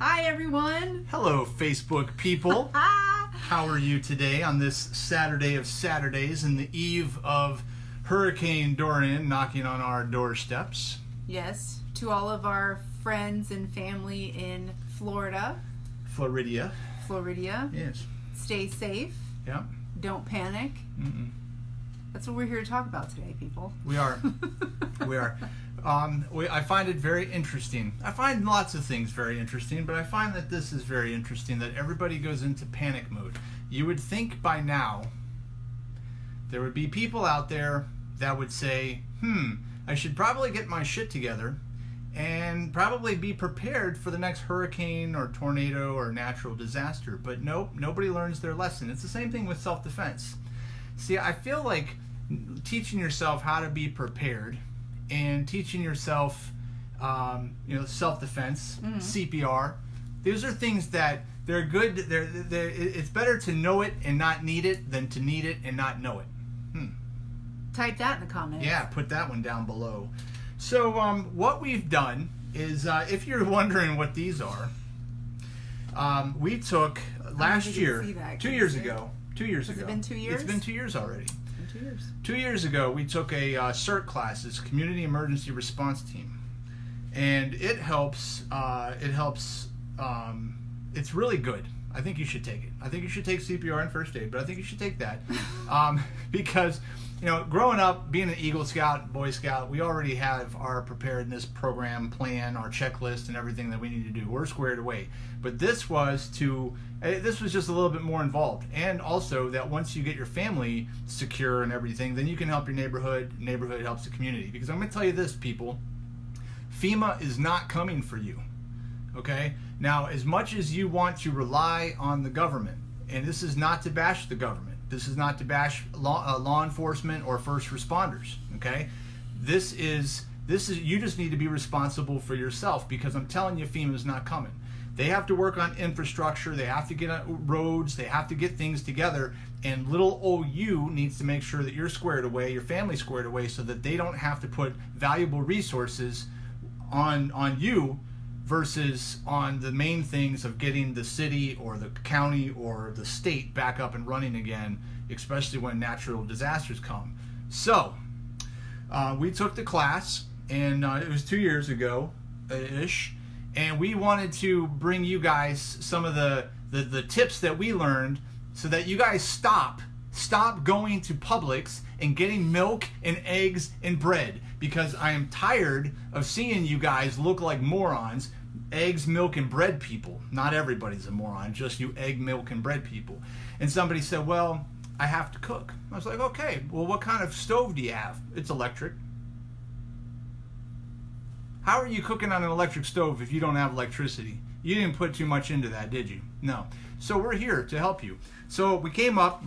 Hi, everyone. Hello, Facebook people. How are you today on this Saturday of Saturdays in the eve of Hurricane Dorian knocking on our doorsteps? Yes, to all of our friends and family in Florida. Florida. Yes. Stay safe. Yeah. Don't panic. Mm-mm. That's what we're here to talk about today, people. We are. We are. I find it very interesting. I find lots of things very interesting, but I find that this is very interesting, that everybody goes into panic mode. You would think by now there would be people out there that would say, I should probably get my shit together and probably be prepared for the next hurricane or tornado or natural disaster. But nope, nobody learns their lesson. It's the same thing with self-defense. See, I feel like teaching yourself how to be prepared and teaching yourself, self-defense, CPR, these are things that they're good. It's better to know it and not need it than to need it and not know it. Type that in the comments. Yeah, put that one down below. So what we've done is, if you're wondering what these are, we took last year, 2 years ago. 2 years ago. Has it been 2 years? It's been 2 years already. 2 years. 2 years ago, we took a CERT class, it's Community Emergency Response Team, and it helps. It's really good. I think you should take it. I think you should take CPR and first aid, but I think you should take that because, growing up, being an Eagle Scout, Boy Scout, we already have our preparedness program plan, our checklist, and everything that we need to do. We're squared away. But this was just a little bit more involved, and also that once you get your family secure and everything, then you can help your neighborhood. Neighborhood helps the community. Because I'm going to tell you this, people, FEMA is not coming for you. Okay? Now, as much as you want to rely on the government, and this is not to bash the government, this is not to bash law enforcement or first responders, okay? This is you just need to be responsible for yourself, because I'm telling you, FEMA is not coming. They have to work on infrastructure, they have to get on roads, they have to get things together, and little old you needs to make sure that you're squared away, your family's squared away, so that they don't have to put valuable resources on you versus on the main things of getting the city or the county or the state back up and running again, especially when natural disasters come. So, we took the class, and it was 2 years ago-ish, and we wanted to bring you guys some of the tips that we learned so that you guys stop going to Publix and getting milk and eggs and bread, because I am tired of seeing you guys look like morons. Eggs, milk, and bread people. Not everybody's a moron, just you egg, milk, and bread people. And somebody said, well, I have to cook. I was like, okay, well, what kind of stove do you have? It's electric. How are you cooking on an electric stove if you don't have electricity? You didn't put too much into that, did you? No. So we're here to help you. So we came up,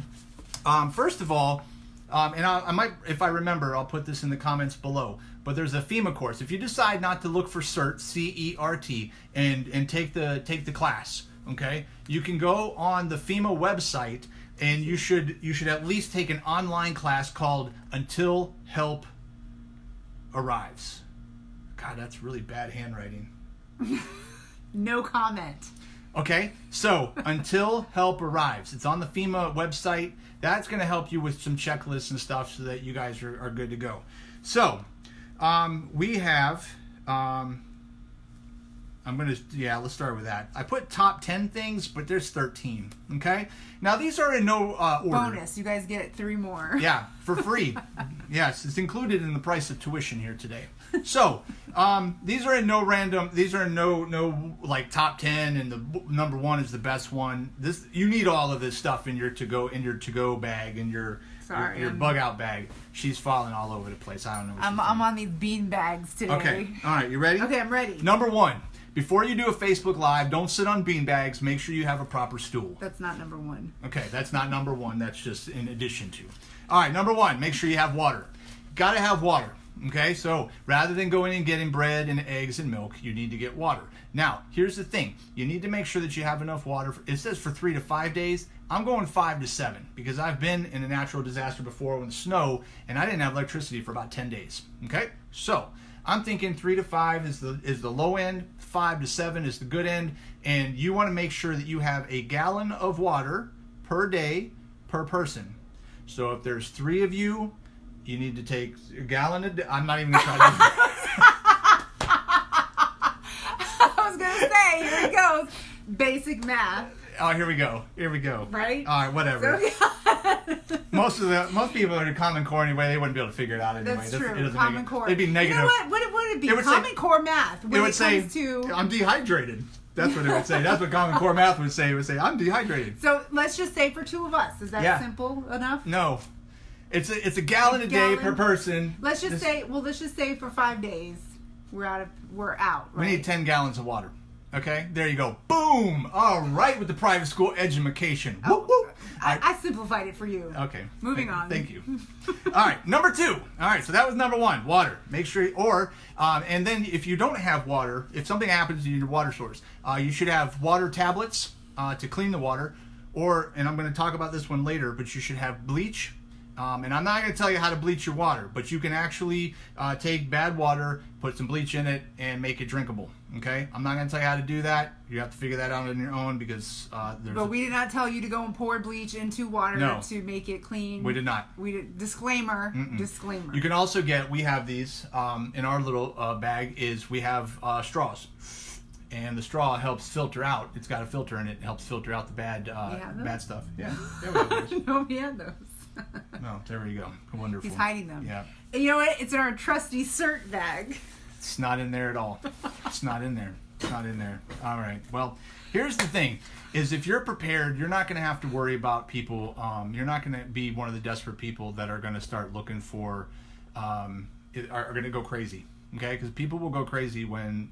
first of all, and I might, if I remember, I'll put this in the comments below. But there's a FEMA course. If you decide not to look for CERT, C-E-R-T, and take the class, okay, you can go on the FEMA website, and you should at least take an online class called Until Help Arrives. God, that's really bad handwriting. No comment. Okay, so Until Help Arrives. It's on the FEMA website. That's going to help you with some checklists and stuff so that you guys are good to go. So, we have, let's start with that. I put top 10 things, but there's 13, okay? Now, these are in no order. Bonus, you guys get 3 more. Yeah, for free. Yes, it's included in the price of tuition here today. So, these are in no random, these are in no like top 10 and the number 1 is the best one. You need all of this stuff in your to-go bag, in your bug out bag. She's falling all over the place. I don't know what I'm on these bean bags today. Okay. All right, you ready? Okay, I'm ready. Number 1. Before you do a Facebook Live, don't sit on bean bags. Make sure you have a proper stool. That's not number 1. Okay, that's not number 1. That's just in addition to. All right, number 1, make sure you have water. Got to have water. Okay, so rather than going and getting bread and eggs and milk, you need to get water. Now, here's the thing. You need to make sure that you have enough water. It says for 3 to 5 days. I'm going 5 to 7 because I've been in a natural disaster before with snow, and I didn't have electricity for about 10 days. Okay, so I'm thinking 3 to 5 is the low end, 5 to 7 is the good end, and you want to make sure that you have a gallon of water per day per person. So if there's 3 of you, you need to take a gallon a day. I'm not even going to try to do that. I was going to say, here he goes. Basic math. Oh, here we go. Right? All right, whatever. So, Most people are in Common Core anyway. They wouldn't be able to figure it out anyway. That's true. Common Core. It'd be negative. You know what? What would it be? It would Common say- Core math. When It would say, comes to... I'm dehydrated. That's what it would say. That's what Common Core math would say. It would say, I'm dehydrated. So let's just say for 2 of us. Is that Yeah. simple enough? No. It's a gallon a day per person. Let's just say for 5 days we're out. Right? We need 10 gallons of water. Okay? There you go. Boom! All right, with the private school education. Whoop, whoop. I simplified it for you. Okay. Moving on. Thank you. All right, number 2. All right, so that was number 1, water. Make sure, and then if you don't have water, if something happens in your water source, you should have water tablets to clean the water, and I'm going to talk about this one later, but you should have bleach. And I'm not going to tell you how to bleach your water, but you can actually take bad water, put some bleach in it, and make it drinkable. Okay? I'm not going to tell you how to do that. You have to figure that out on your own because But we did not tell you to go and pour bleach into water to make it clean. We did not. Disclaimer. Mm-mm. Disclaimer. You can also we have these in our little bag, we have straws. And the straw helps filter out. It's got a filter in it. It helps filter out the bad stuff. Yeah. There we go. No, we had those. No, there we go. Wonderful. He's hiding them. Yeah. And you know what? It's in our trusty cert bag. It's not in there at all. It's not in there. All right. Well, here's the thing: is if you're prepared, you're not going to have to worry about people. You're not going to be one of the desperate people that are going to start looking for, are going to go crazy. Okay, because people will go crazy when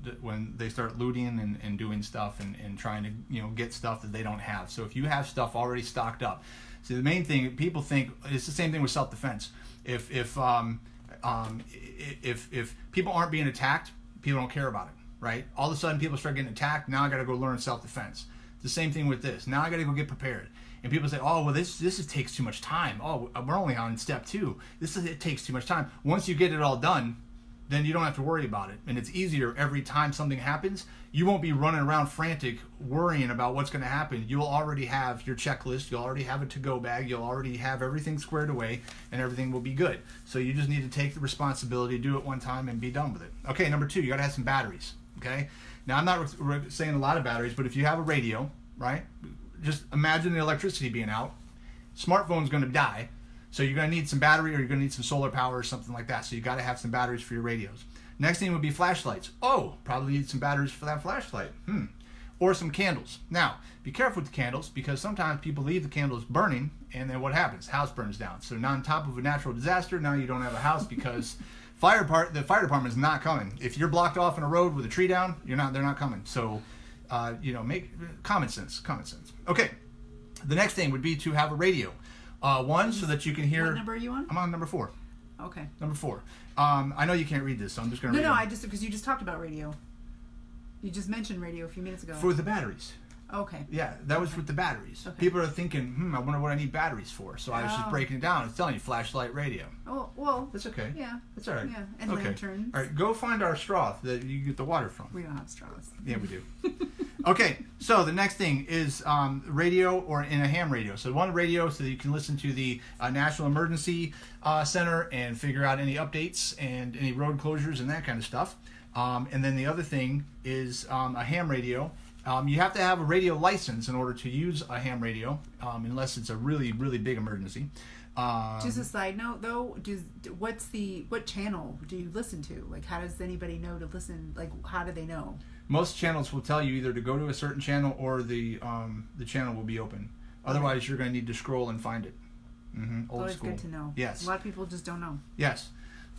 they start looting and doing stuff and trying to get stuff that they don't have. So if you have stuff already stocked up, so the main thing people think it's the same thing with self-defense. If people aren't being attacked, people don't care about it, right? All of a sudden people start getting attacked. Now I got to go learn self-defense. It's the same thing with this. Now I got to go get prepared. And people say, oh, well, this takes too much time. Oh, we're only on step 2. It takes too much time. Once you get it all done, then you don't have to worry about it. And it's easier every time something happens. You won't be running around frantic worrying about what's going to happen. You'll already have your checklist. You'll already have a to-go bag. You'll already have everything squared away, and everything will be good. So you just need to take the responsibility, do it one time, and be done with it. Okay, number 2, you got to have some batteries. Okay? Now, I'm not saying a lot of batteries, but if you have a radio, right, just imagine the electricity being out. Smartphone's going to die. So you're going to need some battery, or you're going to need some solar power or something like that. So you got to have some batteries for your radios. Next thing would be flashlights. Oh, probably need some batteries for that flashlight. Or some candles. Now, be careful with the candles because sometimes people leave the candles burning, and then what happens? House burns down. So now on top of a natural disaster, now you don't have a house because the fire department is not coming. If you're blocked off in a road with a tree down, they're not coming. So, make common sense. Okay. The next thing would be to have a radio. One, so that you can hear. What number are you on? I'm on number 4. Okay. Number 4. I know you can't read this, so I'm just going to read it. I just because you just talked about radio. You just mentioned radio a few minutes ago. For the batteries. Okay. Yeah, that was with the batteries. Okay. People are thinking, I wonder what I need batteries for. So I was just breaking it down. It's telling you flashlight, radio. Oh, well. That's okay. Yeah. That's all right. Yeah, and okay. lanterns. All right, go find our straw that you get the water from. We don't have straws. Yeah, we do. Okay, so the next thing is radio or in a ham radio. So one radio so that you can listen to the National Emergency Center and figure out any updates and any road closures and that kind of stuff. And then the other thing is a ham radio. You have to have a radio license in order to use a ham radio, unless it's a really, really big emergency. Just a side note, though, what channel do you listen to? Like, how does anybody know to listen? Like, how do they know? Most channels will tell you either to go to a certain channel or the channel will be open. Otherwise, you're going to need to scroll and find it. Old Always school. good to know. Yes. A lot of people just don't know. Yes.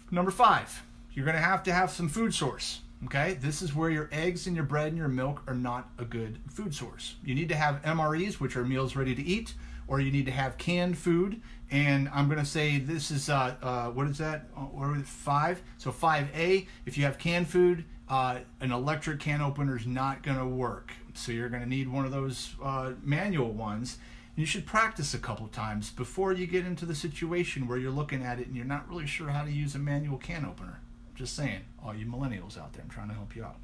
Number 5, you're going to have some food source. Okay, this is where your eggs and your bread and your milk are not a good food source. You need to have MREs, which are meals ready to eat, or you need to have canned food. And I'm going to say this is, what is that? What is it, 5? So 5A, if you have canned food, an electric can opener is not going to work. So you're going to need one of those manual ones. You should practice a couple times before you get into the situation where you're looking at it and you're not really sure how to use a manual can opener. Just saying, all you millennials out there, I'm trying to help you out.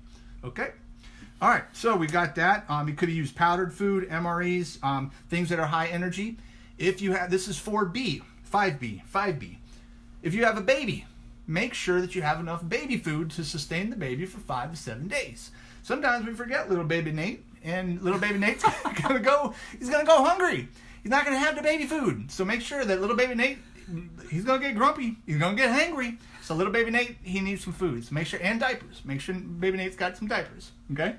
Okay. All right, so we got that. You could use powdered food, MREs, things that are high energy. If you have, this is 5B. If you have a baby, make sure that you have enough baby food to sustain the baby for 5 to 7 days. Sometimes we forget little baby Nate, and little baby Nate's he's gonna go hungry. He's not gonna have the baby food. So make sure that little baby Nate, he's gonna get grumpy. He's gonna get hangry. So little baby Nate, he needs some food. So make sure, and diapers. Make sure baby Nate's got some diapers. Okay?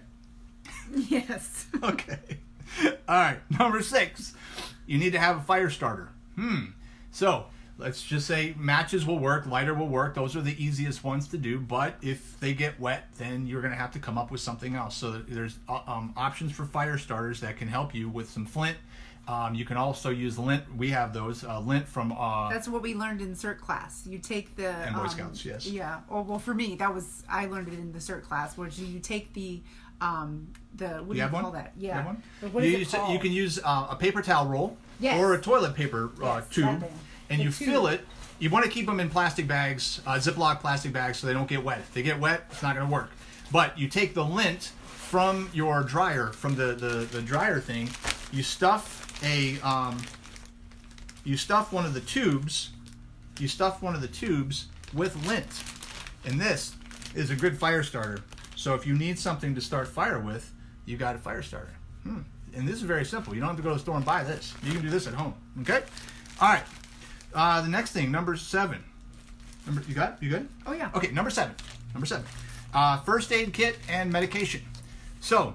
Yes. Okay. All right. Number 6, you need to have a fire starter. So let's just say matches will work, lighter will work. Those are the easiest ones to do. But if they get wet, then you're going to have to come up with something else. So there's options for fire starters that can help you with some flint. You can also use lint. We have those lint from. That's what we learned in CERT class. You take the and Boy Scouts, yes. Yeah. Oh, well, for me, I learned it in the CERT class, where you take the what do you call that? Yeah. You have one? What is it called? You can use a paper towel roll, yes, or a toilet paper tube, and you fill it. You want to keep them in plastic bags, Ziploc plastic bags, so they don't get wet. If they get wet, it's not going to work. But you take the lint from your dryer, from the dryer thing. You stuff one of the tubes. You stuff one of the tubes with lint, and this is a good fire starter. So if you need something to start fire with, you got a fire starter. And this is very simple. You don't have to go to the store and buy this. You can do this at home. Okay. All right. The next thing, number 7. You got it? You good? Oh yeah. Okay. Number 7. First aid kit and medication. So.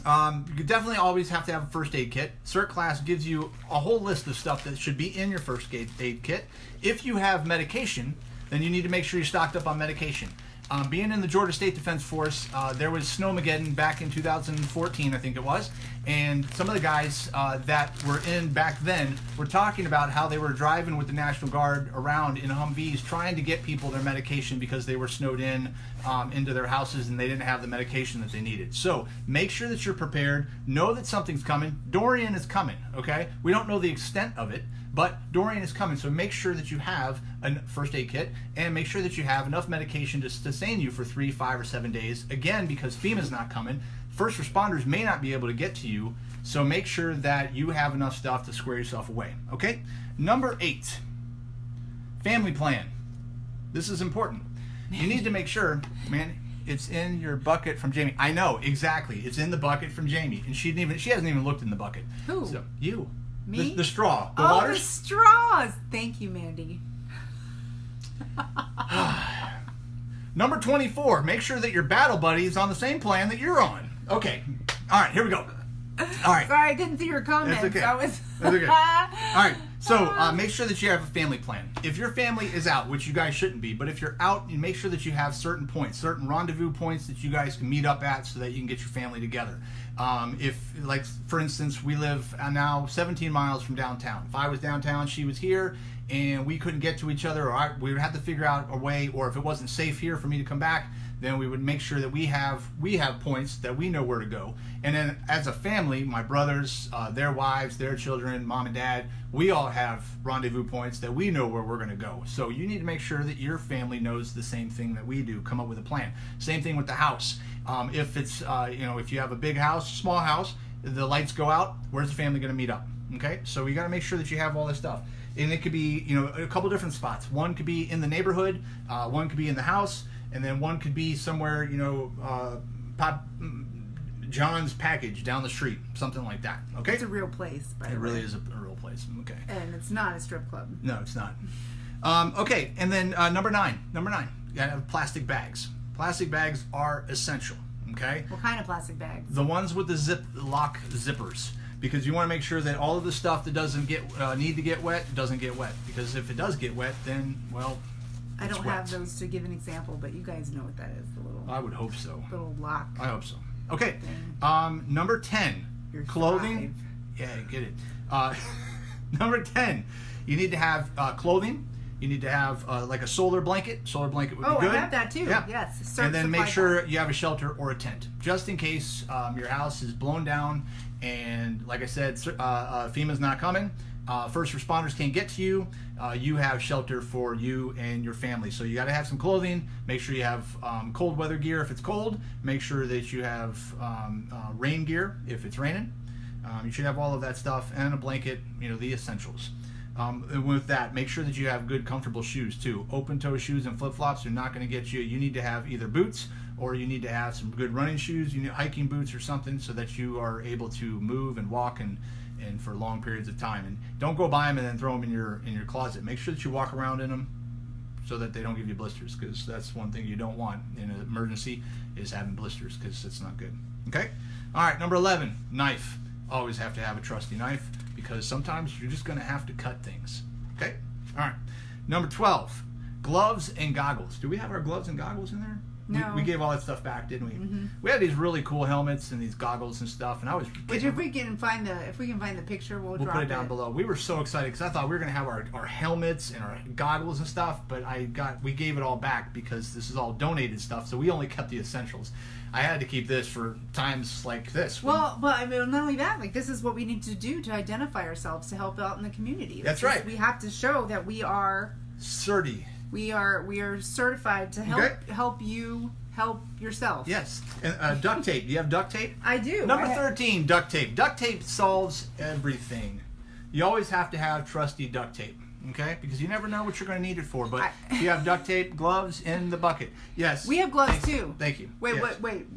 You definitely always have to have a first aid kit. CERT class gives you a whole list of stuff that should be in your first aid kit. If you have medication, then you need to make sure you're stocked up on medication. Being in the Georgia State Defense Force, there was Snowmageddon back in 2014, I think it was, and some of the guys that were in back then were talking about how they were driving with the National Guard around in Humvees trying to get people their medication because they were snowed in into their houses and they didn't have the medication that they needed. So make sure that you're prepared. Know that something's coming. Dorian is coming, okay? We don't know the extent of it, but Dorian is coming, so make sure that you have a first aid kit and make sure that you have enough medication to sustain you for 3, 5, or 7 days. Again, because FEMA's not coming, first responders may not be able to get to you, so make sure that you have enough stuff to square yourself away. Okay? Number 8, family plan. This is important. You need to make sure, man, it's in your bucket from Jamie. I know, exactly. It's in the bucket from Jamie, and she hasn't even looked in the bucket. Who? So, you. Me? The straw. The oh, waters? the straws. Thank you, Mandy. Number 24. Make sure that your battle buddy is on the same plan that you're on. Okay. All right. Here we go. All right. Sorry, I didn't see your comments. That's okay. That's okay. All right. So make sure that you have a family plan. If your family is out, which you guys shouldn't be, but if you're out, you make sure that you have certain points, certain rendezvous points that you guys can meet up at so that you can get your family together. If, like, for instance, we live now 17 miles from downtown. If I was downtown, she was here, and we couldn't get to each other, or we would have to figure out a way, or if it wasn't safe here for me to come back, then we would make sure that we have points that we know where to go. And then as a family, my brothers, their wives, their children, mom and dad, we all have rendezvous points that we know where we're going to go. So you need to make sure that your family knows the same thing that we do. Come up with a plan. Same thing with the house. If it's if you have a big house, small house, the lights go out, where's the family going to meet up? Okay, so you got to make sure that you have all this stuff. And it could be a couple different spots. One could be in the neighborhood, one could be in the house, and then one could be somewhere, Pop John's package down the street, something like that. Okay, it's a real place. By the way. It really is a real place. Okay, and it's not a strip club. No, it's not. Okay, and then number 9. You gotta have plastic bags. Plastic bags are essential. Okay. What kind of plastic bags? The ones with the Ziploc zippers. Because you want to make sure that all of the stuff that doesn't need to get wet doesn't get wet. Because if it does get wet, then, well, I don't have those to give an example, but you guys know what that is. The little. I would hope so. Little lock. I hope so. Okay. Number 10. Your clothing. Thrive. Yeah, get it. Number 10. You need to have clothing. You need to have like a solar blanket. Solar blanket would be good. Oh, I have that too. Yeah. Yes. And then make sure you have a shelter or a tent, just in case your house is blown down. And like I said, FEMA's not coming. first responders can't get to you, you have shelter for you and your family. So you got to have some clothing. Make sure you have cold weather gear if it's cold. Make sure that you have rain gear if it's raining. You should have all of that stuff, and a blanket, the essentials. And with that, make sure that you have good, comfortable shoes too. Open-toe shoes and flip-flops are not going to get you. You need to have either boots, or you need to have some good running shoes. You need hiking boots or something, so that you are able to move and walk and for long periods of time. And don't go buy them and then throw them in your closet. Make sure that you walk around in them so that they don't give you blisters, because that's one thing you don't want in an emergency, is having blisters, because it's not good. Okay? All right, number 11, knife. Always have to have a trusty knife, because sometimes you're just going to have to cut things. Okay? All right. Number 12, gloves and goggles. Do we have our gloves and goggles in there? No. We gave all that stuff back, didn't we? Mm-hmm. We had these really cool helmets and these goggles and stuff, and I was. Which, if we can find the picture, we'll drop put it down below. We were so excited because I thought we were going to have our helmets and our goggles and stuff, but we gave it all back because this is all donated stuff, so we only kept the essentials. I had to keep this for times like this. Well, but I mean, not only that, like, this is what we need to do to identify ourselves, to help out in the community. That's right. We have to show that we are Certi. We are certified to help you help yourself. Yes. And duct tape. Do you have duct tape? I do. Number 13, duct tape. Duct tape solves everything. You always have to have trusty duct tape. Okay? Because you never know what you're going to need it for. But if you have duct tape, gloves in the bucket. Yes. We have gloves too. Thank you. Wait, yes. wait.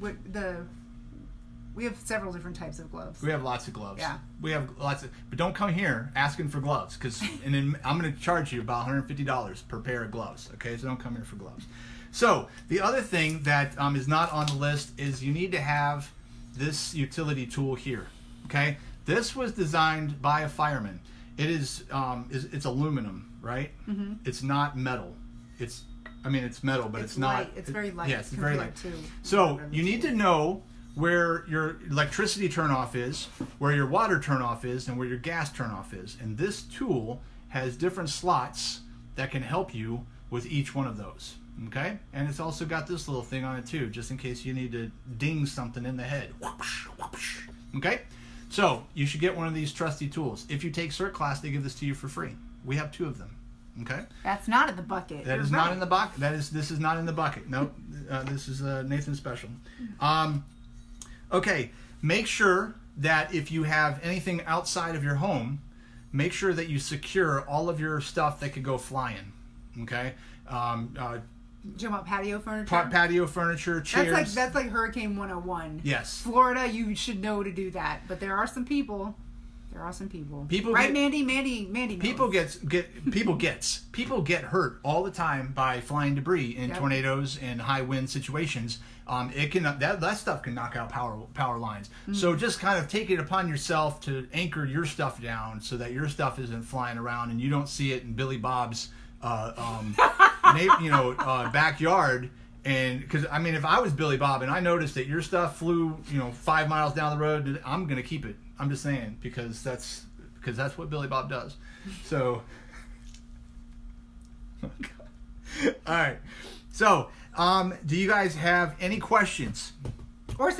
We have several different types of gloves. We have lots of gloves. Yeah. We have lots of, but don't come here asking for gloves, and then I'm going to charge you about $150 per pair of gloves. Okay, so don't come here for gloves. So the other thing that is not on the list is you need to have this utility tool here. Okay, this was designed by a fireman. It is it's aluminum, right? Mm-hmm. It's not metal. It's metal, but it's not. Light. It's very light. Yes, it's very light. To so you need to know where your electricity turnoff is, where your water turnoff is, and where your gas turnoff is. And this tool has different slots that can help you with each one of those. Okay? And it's also got this little thing on it too, just in case you need to ding something in the head. Okay? So you should get one of these trusty tools. If you take CERT class, they give this to you for free. We have 2 of them. Okay? That's not in the bucket. That is not in the bucket. This is not in the bucket. Nope. This is Nathan's special. Okay, make sure that if you have anything outside of your home, make sure that you secure all of your stuff that could go flying. Okay? Do you know about patio furniture? Patio furniture, chairs. That's like Hurricane 101. Yes. Florida, you should know to do that. But there are some people. Right, Mandy? Mandy knows. People get hurt all the time by flying debris in tornadoes and high wind situations. That stuff can knock out power lines. Mm-hmm. So just kind of take it upon yourself to anchor your stuff down so that your stuff isn't flying around and you don't see it in Billy Bob's backyard. And because if I was Billy Bob and I noticed that your stuff flew 5 miles down the road, I'm gonna keep it. I'm just saying, because that's what Billy Bob does. So, all right. So, do you guys have any questions? Or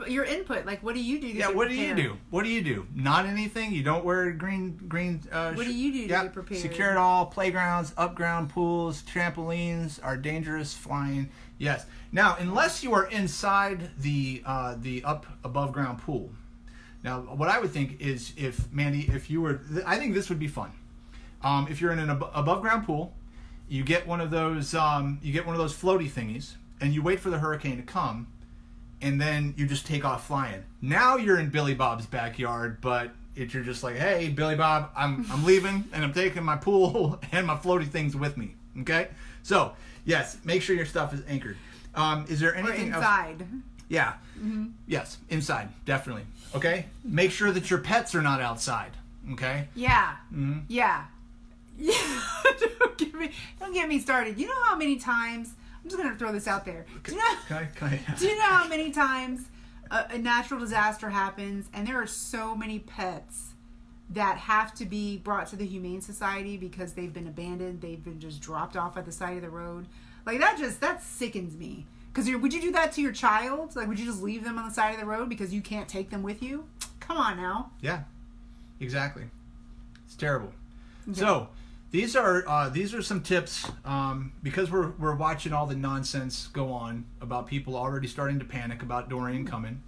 your input? Like, what do you do? What do you do? What do you do? Not anything. You don't wear green. What do you do to get prepared? Secure it all. Playgrounds, upground pools, trampolines are dangerous. Flying. Yes. Now, unless you are inside the above ground pool. Now, what I would think is, if you were, I think this would be fun. If you're in an above ground pool, you get one of those floaty thingies, and you wait for the hurricane to come, and then you just take off flying. Now you're in Billy Bob's backyard, but you're just like, hey, Billy Bob, I'm leaving, and I'm taking my pool and my floaty things with me. Okay, so yes, make sure your stuff is anchored. Is there anything inside? Else? Yeah. Mm-hmm. Yes, inside, definitely. Okay? Make sure that your pets are not outside. Okay? Yeah. Mm-hmm. Yeah. Don't get me started. You know how many times, I'm just going to throw this out there. Do you know how many times a natural disaster happens and there are so many pets that have to be brought to the Humane Society because they've been abandoned, they've been just dropped off at the side of the road? Like, that sickens me. Because would you do that to your child? Like, would you just leave them on the side of the road because you can't take them with you? Come on now. Yeah, exactly. It's terrible. Okay. So these are some tips because we're watching all the nonsense go on about people already starting to panic about Dorian coming.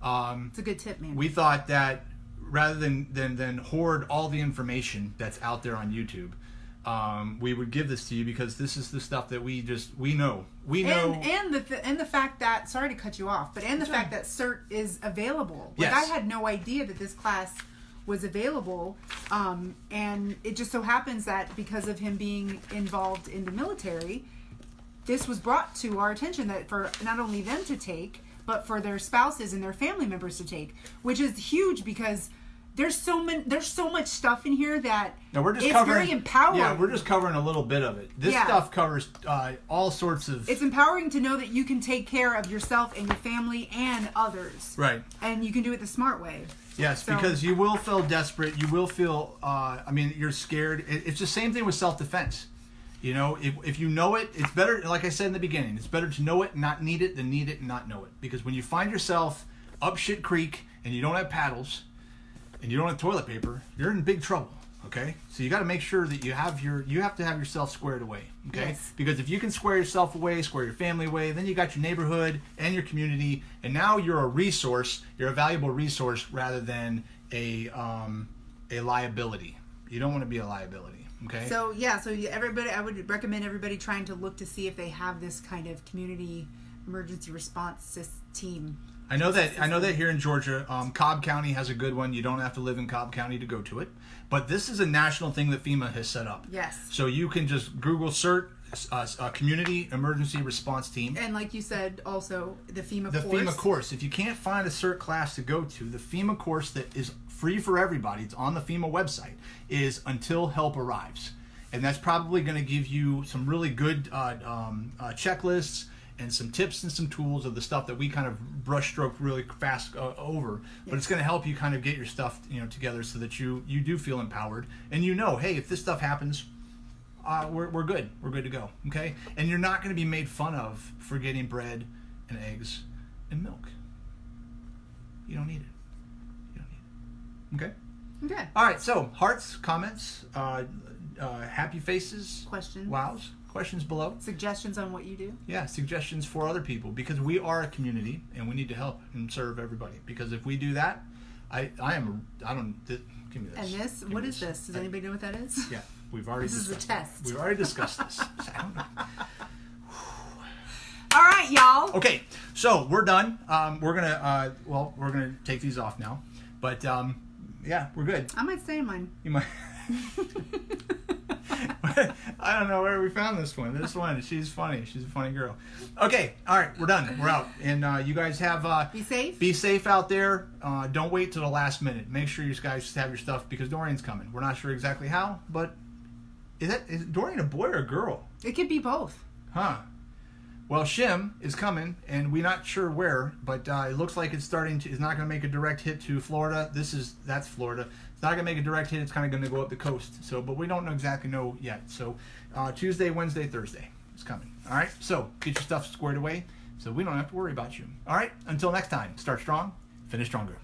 It's a good tip, man. We thought that rather than hoard all the information that's out there on YouTube, we would give this to you because this is the stuff that we know. And the fact that, sorry to cut you off, but the fact that CERT is available. Like, yes. I had no idea that this class was available, and it just so happens that because of him being involved in the military, this was brought to our attention that for not only them to take, but for their spouses and their family members to take, which is huge because there's so much stuff in here that it's very empowering. Yeah, we're just covering a little bit of it. This stuff covers all sorts of... It's empowering to know that you can take care of yourself and your family and others. Right. And you can do it the smart way. Yes, because you will feel desperate. You will feel, you're scared. It's the same thing with self-defense. You know, if you know it, it's better, like I said in the beginning, it's better to know it and not need it than need it and not know it. Because when you find yourself up shit creek and you don't have paddles and you don't have toilet paper, you're in big trouble, okay? So you got to make sure that you have to have yourself squared away, okay? Yes. Because if you can square yourself away, square your family away, then you got your neighborhood and your community, and now you're a resource, you're a valuable resource rather than a liability. You don't want to be a liability. Okay. So everybody, I would recommend everybody trying to look to see if they have this kind of community emergency response team. I know that here in Georgia, Cobb County has a good one. You don't have to live in Cobb County to go to it, but this is a national thing that FEMA has set up. Yes. So you can just Google CERT, Community Emergency Response Team, and like you said, also the FEMA course. The FEMA course. If you can't find a CERT class to go to, the FEMA course that is free for everybody, it's on the FEMA website, is Until Help Arrives. And that's probably going to give you some really good checklists and some tips and some tools of the stuff that we kind of brushstroke really fast over. But it's going to help you kind of get your stuff together so that you do feel empowered. And hey, if this stuff happens, we're good. We're good to go, okay? And you're not going to be made fun of for getting bread and eggs and milk. You don't need it. Okay. Okay. All right. So hearts, comments, happy faces, questions, wows, questions below, suggestions on what you do. Yeah, suggestions for other people because we are a community and we need to help and serve everybody. Because if we do that, give me this. And this, what is this? Does anybody know what that is? Yeah, we've already. This is a test. We've already discussed this. I don't know. All right, y'all. Okay, so we're done. We're gonna take these off now, but. Yeah, we're good. I might stay in mine. You might. I don't know where we found this one. She's funny. She's a funny girl. Okay, all right, we're done. We're out. And you guys have... be safe. Be safe out there. Don't wait till the last minute. Make sure you guys have your stuff because Dorian's coming. We're not sure exactly how, but... Is Dorian a boy or a girl? It could be both. Huh. Well, Shim is coming, and we're not sure where, but it looks like it's not going to make a direct hit to Florida. That's Florida. It's not going to make a direct hit. It's kind of going to go up the coast. So, but we don't exactly know yet. So, Tuesday, Wednesday, Thursday is coming. All right. So get your stuff squared away, so we don't have to worry about you. All right. Until next time, start strong, finish stronger.